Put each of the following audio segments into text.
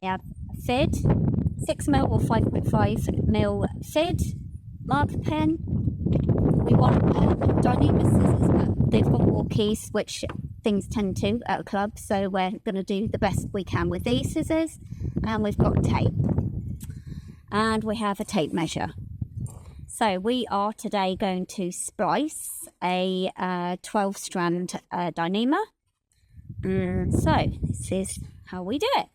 We have fid, 6mm or 5.5mm fid, marker pen. We want Dyneema scissors, but they've got Walkies, which things tend to at a club, so we're going to do the best we can with these scissors. And we've got tape, and we have a tape measure. So we are today going to splice a 12-strand Dyneema. So this is how we do it.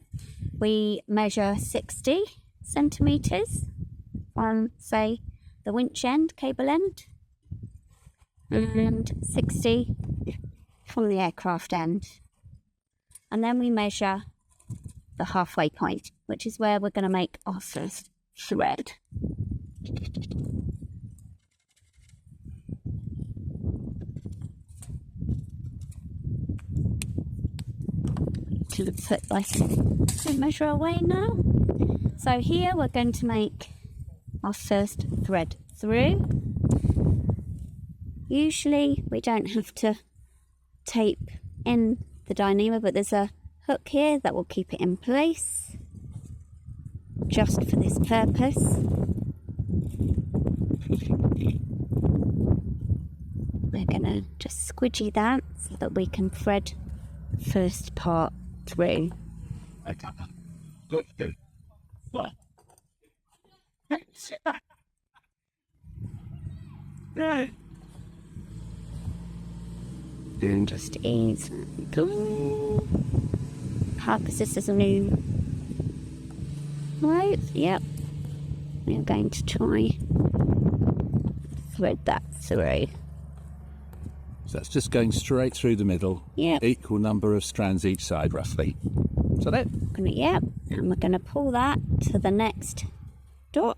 We measure 60 centimetres on, say, the winch end, cable end, and 60 from the aircraft end. And then we measure the halfway point, which is where we're going to make our first thread. To put this measure away now. So here we're going to make our first thread through. Usually we don't have to tape in the Dyneema, but there's a hook here that will keep it in place just for this purpose. We're going to just squidgy that so that we can thread the first part through. And just ease this is a new right. Yep, we're going to try thread that through. So that's just going straight through the middle. Yep. Equal number of strands each side, roughly. So that. Yep. And we're going to pull that to the next dot.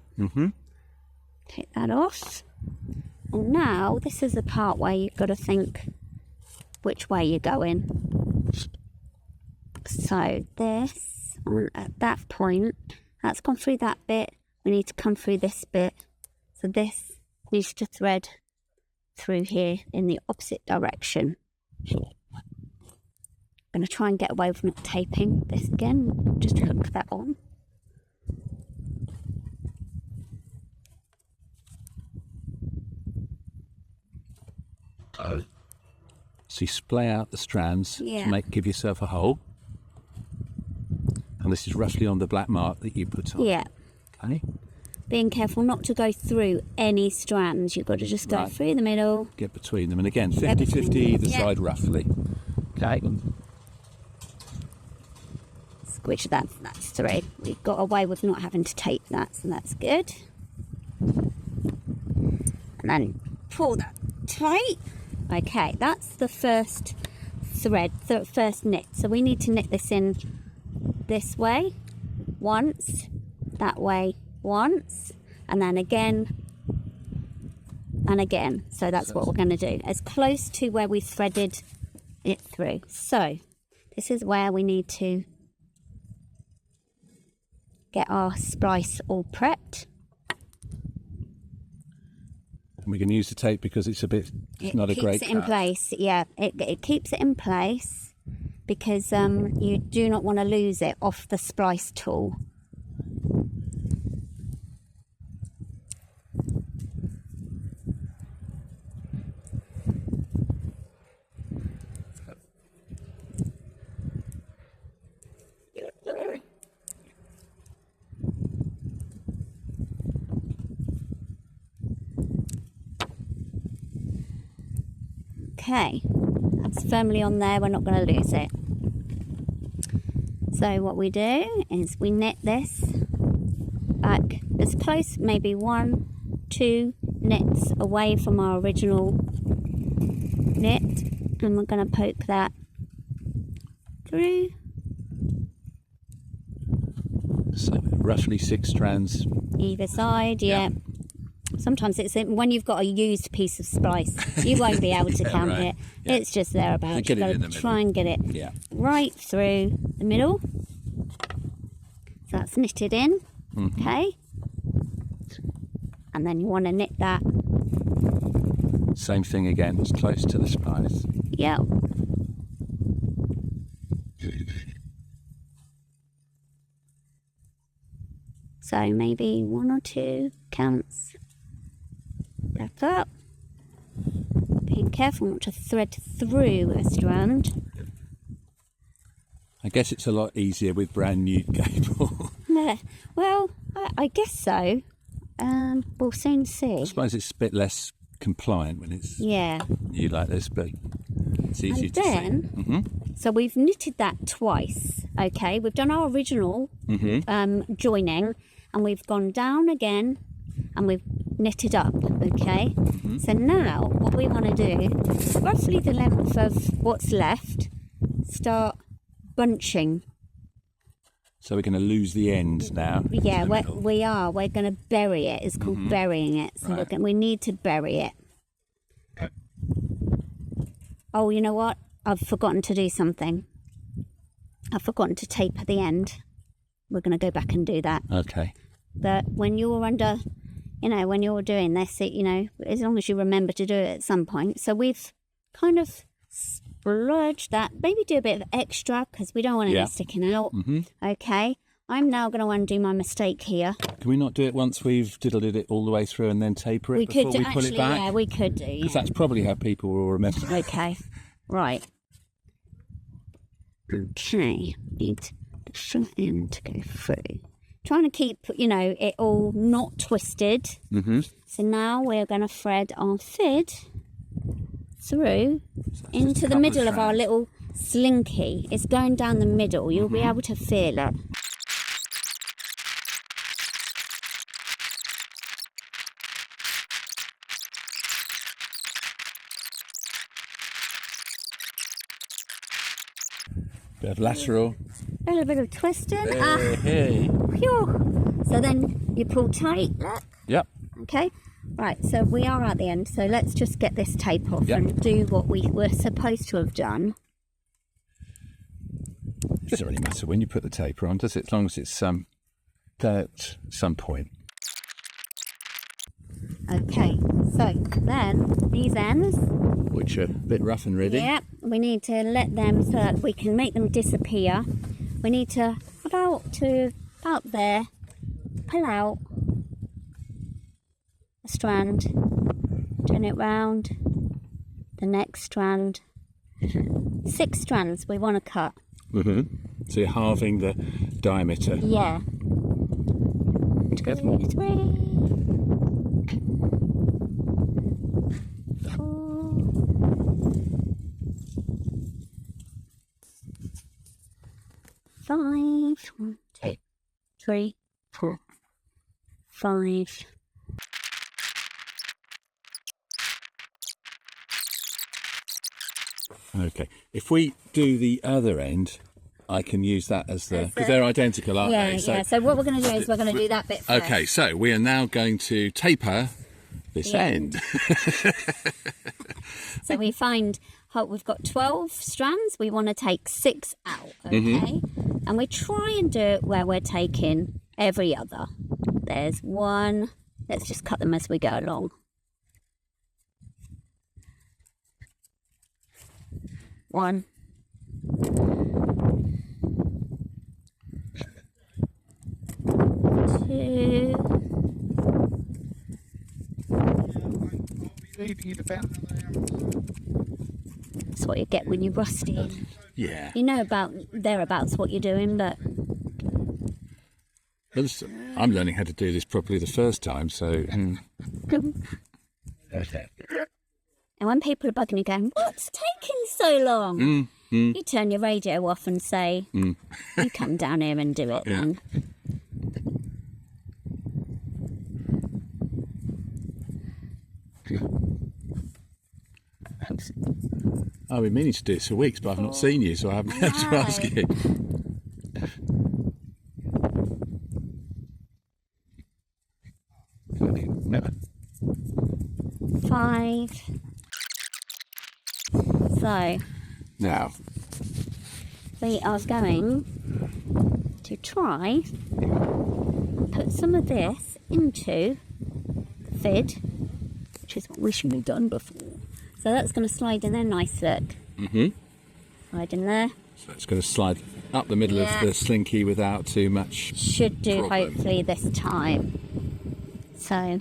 Take that off. And now this is the part where you've got to think which way you're going. So this, at that point, that's gone through that bit. We need to come through this bit. So this needs to thread through here in the opposite direction. I'm going to try and get away with not taping this again. Just hook that on. So you splay out the strands to give yourself a hole. And this is roughly on the black mark that you put on. Yeah. Okay. Being careful not to go through any strands. You've got to just go through the middle. Get between them. And again, 50-50 either side roughly. Okay. Squidge that. That's through. We've got away with not having to tape that, so that's good. And then pull that tight. Okay, that's the first thread, the first knit. So we need to knit this in this way once, that way once, and then again and again. So that's what we're going to do, as close to where we threaded it through. So this is where we need to get our splice all prepped. And we can use the tape because it's a bit, it's not a great cut. It keeps it in place, yeah. It keeps it in place because you do not want to lose it off the splice tool. Okay, that's firmly on there, we're not going to lose it. So what we do is we knit this back as close, maybe 1-2 knits away from our original knit, and we're going to poke that through. So roughly 6 strands. Either side, yeah. Sometimes it's when you've got a used piece of splice, you won't be able to count it. Yeah. It's just thereabouts. You've got to try and get it right through the middle. So that's knitted in, okay? And then you want to knit that. Same thing again, it's close to the splice. Yep. So maybe 1 or 2 counts. Back up. Being careful not to thread through a strand. I guess it's a lot easier with brand new cable. Yeah, well, I guess so. We'll soon see. I suppose it's a bit less compliant when it's new like this, but it's easier to see. So we've knitted that twice, okay? We've done our original joining, and we've gone down again, and we've knitted up, okay? So now what we want to do, roughly the length of what's left, start bunching. So we're going to lose the end now. Yeah, we are. We're going to bury it. It's called burying it. So we need to bury it. Okay. Oh, you know what? I've forgotten to do something. I've forgotten to tape at the end. We're going to go back and do that. Okay. But when you're under, when you're doing this, as long as you remember to do it at some point. So we've kind of splurge that, maybe do a bit of extra because we don't want it sticking out. Okay, I'm now going to undo my mistake here. Can we not do it once we've diddled it all the way through and then taper it before we pull it back? Yeah, we could do. Because that's probably how people will remember. Okay, right. Okay, need the front end to go through. Trying to keep, it all not twisted. So now we're going to thread our fid through into the middle of our little slinky. It's going down the middle. You'll be able to feel it. Bit of lateral. A little bit of twisting. Hey. Phew. So then you pull tight. Look. Yep. Okay. Right, so we are at the end, so let's just get this tape off and do what we were supposed to have done. It doesn't really matter when you put the taper on, does it? As long as it's at some point. Okay, so then these ends, which are a bit rough and ready. Yeah, we need to let them so that we can make them disappear. We need to about there, pull out a strand, turn it round, the next strand. 6 strands we want to cut. So you're halving the diameter. Yeah. 2, 3. 5. 1, 2, 3, 4, 5. Okay. If we do the other end, I can use that as the, because they're identical, aren't they? So, so what we're going to do is we're going to do that bit first. Okay, so we are now going to taper this end. So we find we've got 12 strands. We want to take 6 out, okay? And we try and do it where we're taking every other. There's 1. Let's just cut them as we go along. 1. 2. That's what you get when you're rusty. Yeah. You know about thereabouts what you're doing, but I'm learning how to do this properly the first time, so. And when people are bugging you going, what's taking so long? You turn your radio off and say, you come down here and do it then. I've been meaning to do this for weeks, but I've not seen you, so I haven't been able to ask you. Never. 5. So now we are going to try and put some of this into the fid, which is what we should have done before. So that's going to slide in there, nice look. Slide in there. So it's going to slide up the middle of the slinky without too much. Should do problem. hopefully this time. So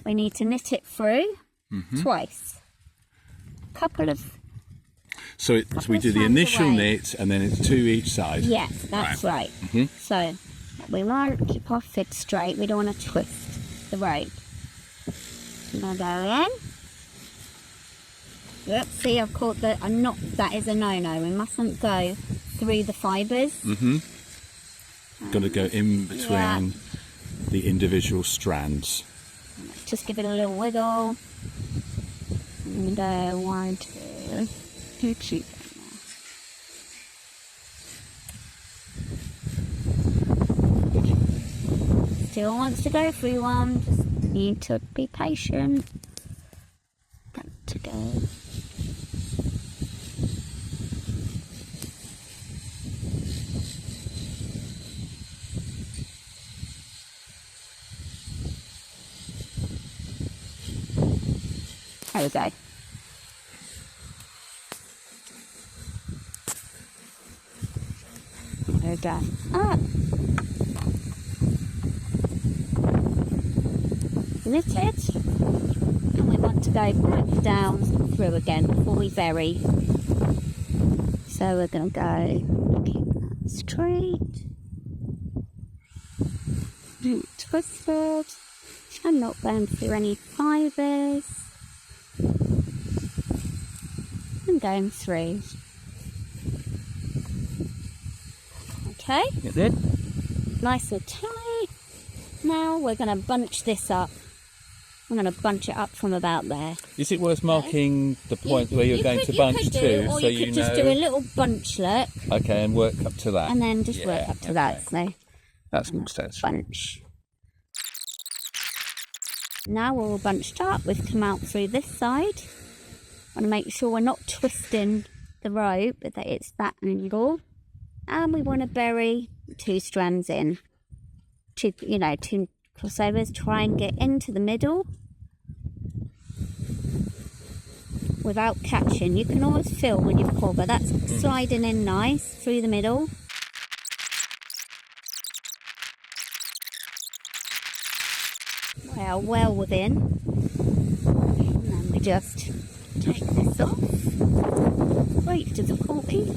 we need to knit it through twice. Couple of. So we do the initial knit and then it's 2 each side. Yes, that's right. So we want to keep our fig straight. We don't want to twist the rope. Now go in. Yep, see, I've caught the. That is a no-no. We mustn't go through the fibres. Got to go in between the individual strands. Just give it a little wiggle. And 1, 2, 2. Still wants to go through one. Just need to be patient. Got to go. There we go. There we go. Ah. Knitted. And we want to go back down through again before we bury. So we're going to go keep that straight. Twisted. I'm not going through any fibres. I'm going through. Okay. You did? Nice and tight. Now we're going to bunch this up. I'm going to bunch it up from about there. Is it worth marking the point where you're going to bunch to, or so you could just do a little bunchlet. Okay, and work up to that. And then just work up to that. So that's makes sense. Bunch. Now we're all bunched up. We've come out through this side. Want to make sure we're not twisting the rope, but that it's that angle. And we want to bury 2 strands in. 2 crossovers. Try and get into the middle without catching. You can always feel when you've pulled, but that's sliding in nice through the middle. Well within. And then we just take this off. Great difficulty.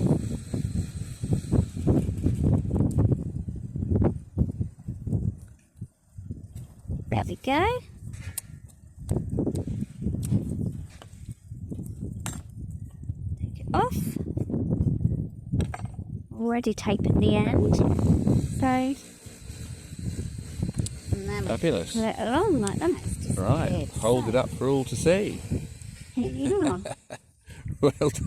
There we go. Take it off. Already taping the end. So. Fabulous. Pull it along like that. Right, hold it up for all to see. Yeah. Well done.